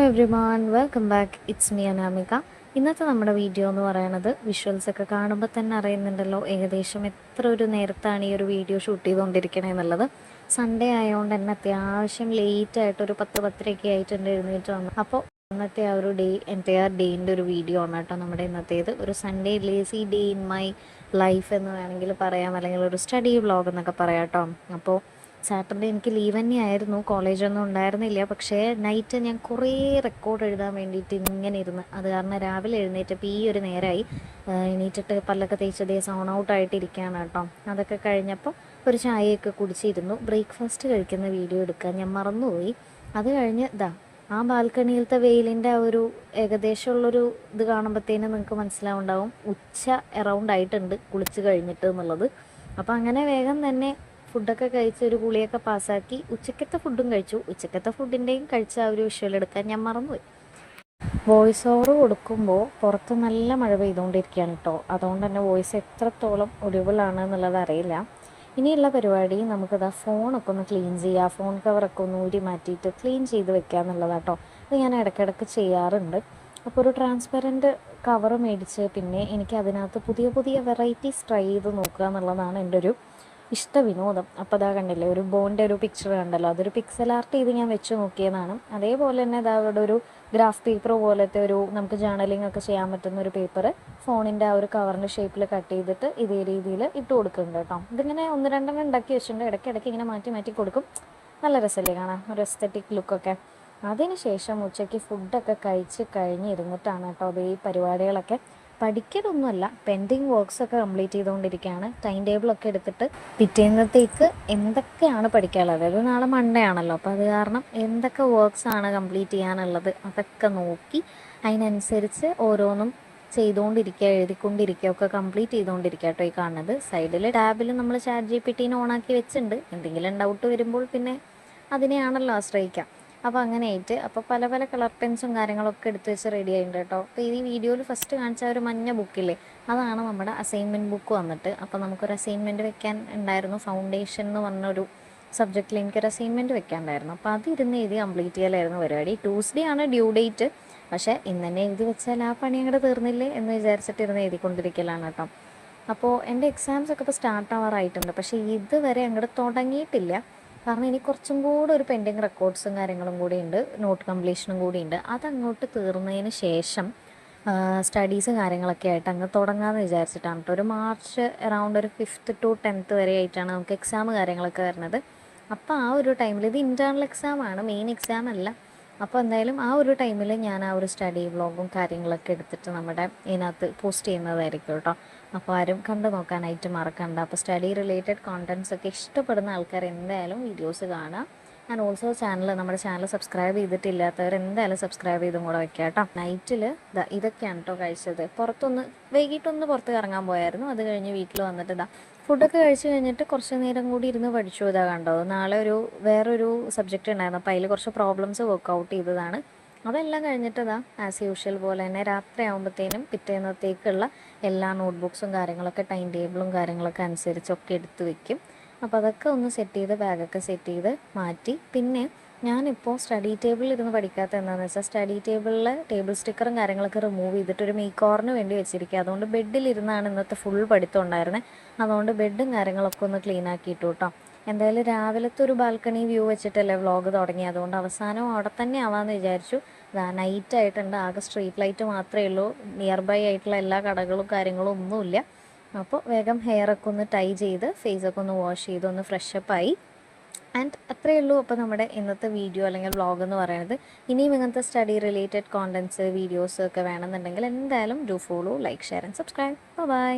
Everyone, welcome back. It's me Anamika. ഇന്നത്തെ നമ്മുടെ video എന്ന് പറയുന്നത് വിഷ്വൽസ് ഒക്കെ കാണുമ്പോൾ തന്നെ അറിയുന്നുണ്ടല്ലോ ഏകദേശം എത്ര ഒരു നേരത്താണ് ഈ ഒരു വീഡിയോ ഷൂട്ട് ചെയ്തുകൊണ്ടിരിക്കണേ എന്നുള്ളത്. സൺഡേ ആയതുകൊണ്ട് തന്നെ അത്യാവശ്യം ലേറ്റ് ആയിട്ട് ഒരു 10-10:30 ആയിട്ടുണ്ട് എഴുന്നേറ്റ് വന്നു. അപ്പോൾ ഇന്നത്തെ ആ ഒരു എൻ്റെയർ ഡേയിൻ്റെ ഒരു വീഡിയോ ആണ് കേട്ടോ നമ്മുടെ ഇന്നത്തേത്. ഒരു Sunday lazy day in my life എന്ന് വേണമെങ്കിൽ പറയാം, അല്ലെങ്കിൽ ഒരു സ്റ്റഡി വ്ളോഗ് എന്നൊക്കെ പറയാം കേട്ടോ. അപ്പോൾ സാറ്റർഡേ എനിക്ക് ലീവ് തന്നെയായിരുന്നു, കോളേജൊന്നും ഉണ്ടായിരുന്നില്ല. പക്ഷേ നൈറ്റ് ഞാൻ കുറേ റെക്കോർഡ് എഴുതാൻ വേണ്ടിയിട്ട് ഇങ്ങനെ ഇരുന്ന്, അത് കാരണം രാവിലെ എഴുന്നേറ്റപ്പോൾ ഈ ഒരു നേരമായി. എണീറ്റിട്ട് പല്ലൊക്കെ തേച്ചതേ സൗണ്ട് ഔട്ടായിട്ട് ഇരിക്കുകയാണ് കേട്ടോ. അതൊക്കെ കഴിഞ്ഞപ്പോൾ ഒരു ചായയൊക്കെ കുടിച്ചിരുന്നു. ബ്രേക്ക്ഫാസ്റ്റ് കഴിക്കുന്ന വീഡിയോ എടുക്കാൻ ഞാൻ മറന്നുപോയി. അത് കഴിഞ്ഞ് ആ ബാൽക്കണിയിലത്തെ വെയിലിൻ്റെ ആ ഒരു ഏകദേശമുള്ളൊരു ഇത് കാണുമ്പോഴത്തേനും നിങ്ങൾക്ക് മനസ്സിലാവുണ്ടാവും ഉച്ച അറൗണ്ട് ആയിട്ടുണ്ട് കുളിച്ച് കഴിഞ്ഞിട്ട് എന്നുള്ളത്. അപ്പോൾ അങ്ങനെ വേഗം തന്നെ ഫുഡൊക്കെ കഴിച്ച് ഒരു കുളിയൊക്കെ പാസ്സാക്കി ഉച്ചക്കത്തെ ഫുഡും കഴിച്ചു. ഉച്ചക്കത്തെ ഫുഡിൻ്റെയും കഴിച്ച ആ ഒരു വിഷ്വൽ എടുക്കാൻ ഞാൻ മറന്നുപോയി. വോയിസ് ഓവർ കൊടുക്കുമ്പോൾ പുറത്ത് നല്ല മഴ പെയ്തുകൊണ്ടിരിക്കുകയാണ് കേട്ടോ. അതുകൊണ്ട് തന്നെ വോയിസ് എത്രത്തോളം ഒഡിബിളാണ് എന്നുള്ളത് അറിയില്ല. ഇനിയുള്ള പരിപാടി നമുക്കിതാ ഫോണൊക്കെ ഒന്ന് ക്ലീൻ ചെയ്യുക, ഫോൺ കവറൊക്കെ ഒന്ന് ഊരി മാറ്റിയിട്ട് ക്ലീൻ ചെയ്ത് വെക്കുക എന്നുള്ളതാട്ടോ. അത് ഞാൻ ഇടയ്ക്കിടയ്ക്ക് ചെയ്യാറുണ്ട്. അപ്പോൾ ഒരു ട്രാൻസ്പെറൻറ്റ് കവർ മേടിച്ച് പിന്നെ എനിക്ക് അതിനകത്ത് പുതിയ പുതിയ വെറൈറ്റീസ് ട്രൈ ചെയ്ത് നോക്കുക എന്നുള്ളതാണ് എൻ്റെ ഒരു വിനോദം. അപ്പോൾ അതാ കണ്ടില്ലേ, ഒരു ബോണിൻ്റെ ഒരു പിക്ചർ കണ്ടല്ലോ, അതൊരു പിക്സൽ ആർട്ട് ചെയ്ത് ഞാൻ വെച്ച് നോക്കിയതാണ്. അതേപോലെ തന്നെ ഇതാ അവിടെ ഒരു ഗ്രാഫ് പേപ്പർ പോലത്തെ ഒരു നമുക്ക് ജേർണലിംഗ് ഒക്കെ ചെയ്യാൻ പറ്റുന്ന ഒരു പേപ്പർ ഫോണിൻ്റെ ആ ഒരു കവറിൻ്റെ ഷേപ്പിൽ കട്ട് ചെയ്തിട്ട് ഇതേ രീതിയിൽ ഇട്ട് കൊടുക്കുന്നുണ്ട് കേട്ടോ. ഇതിങ്ങനെ 1-2 ഉണ്ടാക്കി വെച്ചിട്ടുണ്ട്. ഇടയ്ക്കിടയ്ക്ക് ഇങ്ങനെ മാറ്റി മാറ്റി കൊടുക്കും. നല്ല രസമല്ലേ കാണാൻ, ഒരു എസ്തറ്റിക് ലുക്കൊക്കെ. അതിന് ശേഷം ഉച്ചയ്ക്ക് ഫുഡൊക്കെ കഴിച്ച് കഴിഞ്ഞിരുന്നിട്ടാണ് കേട്ടോ അത് ഈ പരിപാടികളൊക്കെ. പഠിക്കലൊന്നുമല്ല, പെൻഡിങ് വർക്ക്സൊക്കെ കംപ്ലീറ്റ് ചെയ്തുകൊണ്ടിരിക്കുകയാണ്. ടൈം ടേബിളൊക്കെ എടുത്തിട്ട് പിറ്റേന്നത്തേക്ക് എന്തൊക്കെയാണ് പഠിക്കാനുള്ളത്, അതായത് നാളെ മൺഡേ ആണല്ലോ. അപ്പോൾ അത് കാരണം എന്തൊക്കെ വർക്ക്സാണ് കംപ്ലീറ്റ് ചെയ്യാനുള്ളത് അതൊക്കെ നോക്കി അതിനനുസരിച്ച് ഓരോന്നും ചെയ്തുകൊണ്ടിരിക്കുക, എഴുതിക്കൊണ്ടിരിക്കുക, ഒക്കെ കംപ്ലീറ്റ് ചെയ്തുകൊണ്ടിരിക്കുക കേട്ടോ. ഈ കാണുന്നത് സൈഡിൽ ടാബിൽ നമ്മൾ ChatGPT ഓണാക്കി വെച്ചിട്ടുണ്ട്. എന്തെങ്കിലും ഡൗട്ട് വരുമ്പോൾ പിന്നെ അതിനെയാണല്ലോ ആശ്രയിക്കാം. അപ്പോൾ അങ്ങനെ ആയിട്ട് അപ്പോൾ പല പല കളർ പെൻസും കാര്യങ്ങളൊക്കെ എടുത്ത് വെച്ച് റെഡി ആയിട്ടുണ്ട് കേട്ടോ. അപ്പോൾ ഈ വീഡിയോയിൽ ഫസ്റ്റ് കാണിച്ച ഒരു മഞ്ഞ ബുക്കില്ലേ, അതാണ് നമ്മുടെ അസൈൻമെൻറ്റ് ബുക്ക് വന്നിട്ട്. അപ്പോൾ നമുക്കൊരു അസൈൻമെൻറ്റ് വെക്കാൻ ഉണ്ടായിരുന്നു. ഫൗണ്ടേഷൻ എന്ന് പറഞ്ഞൊരു സബ്ജക്റ്റിൽ എനിക്കൊരു അസൈൻമെൻറ്റ് വെക്കാനുണ്ടായിരുന്നു. അപ്പോൾ അതിരുന്ന് എഴുതി കംപ്ലീറ്റ് ചെയ്യലായിരുന്നു പരിപാടി. ട്യൂസ്ഡേ ആണ് ഡ്യൂ ഡേറ്റ്. പക്ഷേ ഇന്ന് തന്നെ എഴുതി വെച്ചാൽ ആ പണി അങ്ങോട്ട് തീർന്നില്ലേ എന്ന് വിചാരിച്ചിട്ടിരുന്ന് എഴുതിക്കൊണ്ടിരിക്കലാണ് കേട്ടോ. അപ്പോൾ എൻ്റെ എക്സാംസൊക്കെ ഇപ്പോൾ സ്റ്റാർട്ട് ആവാറായിട്ടുണ്ട്. പക്ഷേ ഇതുവരെ അങ്ങോട്ട് തുടങ്ങിയിട്ടില്ല. കാരണം ഇനി കുറച്ചും കൂടെ ഒരു പെൻഡിങ് റെക്കോർഡ്സും കാര്യങ്ങളും കൂടി ഉണ്ട്, നോട്ട് കംപ്ലീഷനും കൂടി ഉണ്ട്. അതങ്ങോട്ട് തീർന്നതിന് ശേഷം സ്റ്റഡീസ് കാര്യങ്ങളൊക്കെ ആയിട്ട് അങ്ങ് തുടങ്ങാമെന്ന് വിചാരിച്ചിട്ടാണ് കേട്ടോ. ഒരു മാർച്ച് അറൗണ്ട് ഒരു 5th to 10th വരെ ആയിട്ടാണ് നമുക്ക് എക്സാം കാര്യങ്ങളൊക്കെ വരുന്നത്. അപ്പോൾ ആ ഒരു ടൈമിൽ ഇത് ഇൻറ്റേർണൽ എക്സാമാണ്, മെയിൻ എക്സാം അല്ല. അപ്പോൾ എന്തായാലും ആ ഒരു ടൈമിൽ ഞാൻ ആ ഒരു സ്റ്റഡി വ്ളോഗും കാര്യങ്ങളൊക്കെ എടുത്തിട്ട് നമ്മുടെ ഇതിനകത്ത് പോസ്റ്റ് ചെയ്യുന്നതായിരിക്കും കേട്ടോ. അപ്പോൾ ആരും കണ്ടു നോക്കാനായിട്ട് മറക്കണ്ട. അപ്പോൾ സ്റ്റഡി റിലേറ്റഡ് കോണ്ടൻറ്റ്സ് ഒക്കെ ഇഷ്ടപ്പെടുന്ന ആൾക്കാർ എന്തായാലും വീഡിയോസ് കാണാം. ആൻഡ് ഓൾസോ നമ്മുടെ ചാനൽ സബ്സ്ക്രൈബ് ചെയ്തിട്ടില്ലാത്തവർ എന്തായാലും സബ്സ്ക്രൈബ് ചെയ്തും കൂടെ വെക്കാം കേട്ടോ. നൈറ്റിൽ ഇതൊക്കെയാണ് കേട്ടോ കഴിച്ചത്. വൈകിട്ടൊന്ന് പുറത്ത് ഇറങ്ങാൻ പോയായിരുന്നു. അത് കഴിഞ്ഞ് വീട്ടിൽ വന്നിട്ട് ഫുഡൊക്കെ കഴിച്ച് കഴിഞ്ഞിട്ട് കുറച്ച് നേരം കൂടി ഇരുന്ന് പഠിച്ചു. കണ്ടോ, നാളെ വേറൊരു സബ്ജക്റ്റ് ഉണ്ടായിരുന്നു. അപ്പോൾ അതിൽ കുറച്ച് പ്രോബ്ലംസ് വർക്കൗട്ട് ചെയ്തതാണ്. അതെല്ലാം കഴിഞ്ഞിട്ട് ആസ് യൂഷ്വൽ പോലെ തന്നെ രാത്രി ആകുമ്പോഴത്തേനും പിറ്റേന്നത്തേക്കുള്ള എല്ലാ നോട്ട്ബുക്സും കാര്യങ്ങളൊക്കെ ടൈം ടേബിളും കാര്യങ്ങളൊക്കെ അനുസരിച്ചൊക്കെ എടുത്ത് വെക്കും. അപ്പോൾ അതൊക്കെ ഒന്ന് സെറ്റ് ചെയ്ത് ബാഗൊക്കെ സെറ്റ് ചെയ്ത് മാറ്റി. പിന്നെ ഞാനിപ്പോൾ സ്റ്റഡി ടേബിളിൽ ഇരുന്ന് പഠിക്കാത്ത എന്താണെന്ന് വെച്ചാൽ സ്റ്റഡി ടേബിൾ സ്റ്റിക്കറും കാര്യങ്ങളൊക്കെ റിമൂവ് ചെയ്തിട്ട് ഒരു മേക്കോറിന് വേണ്ടി വെച്ചിരിക്കുക. അതുകൊണ്ട് ബെഡിലിരുന്നാണ് ഇന്നത്തെ ഫുൾ പഠിത്തം ഉണ്ടായിരുന്നത്. അതുകൊണ്ട് ബെഡും കാര്യങ്ങളൊക്കെ ഒന്ന് ക്ലീൻ ആക്കിയിട്ടു കേട്ടോ. എന്തായാലും രാവിലത്തെ ഒരു ബാൽക്കണി വ്യൂ വെച്ചിട്ടല്ലേ വ്ളോഗ് തുടങ്ങി, അതുകൊണ്ട് അവസാനം അവിടെ തന്നെ ആവാമെന്ന് വിചാരിച്ചു. നൈറ്റ് ആയിട്ടുണ്ട്, ആകെ സ്ട്രീറ്റ് ലൈറ്റ് മാത്രമേ ഉള്ളൂ. നിയർ ബൈ ആയിട്ടുള്ള എല്ലാ കടകളും കാര്യങ്ങളും ഒന്നുമില്ല. അപ്പോൾ വേഗം ഹെയറൊക്കെ ഒന്ന് ടൈ ചെയ്ത് ഫേസൊക്കെ ഒന്ന് വാഷ് ചെയ്ത് ഒന്ന് ഫ്രഷപ്പായി. ആൻഡ് അത്രയേ ഉള്ളൂ. അപ്പോൾ നമ്മുടെ ഇന്നത്തെ വീഡിയോ അല്ലെങ്കിൽ വ്ളോഗ് എന്ന് പറയുന്നത്. ഇനിയും ഇങ്ങനത്തെ സ്റ്റഡി റിലേറ്റഡ് കോണ്ടൻറ്റ്സ് വീഡിയോസ് ഒക്കെ വേണമെന്നുണ്ടെങ്കിൽ എന്തായാലും do follow, like, share and subscribe. By.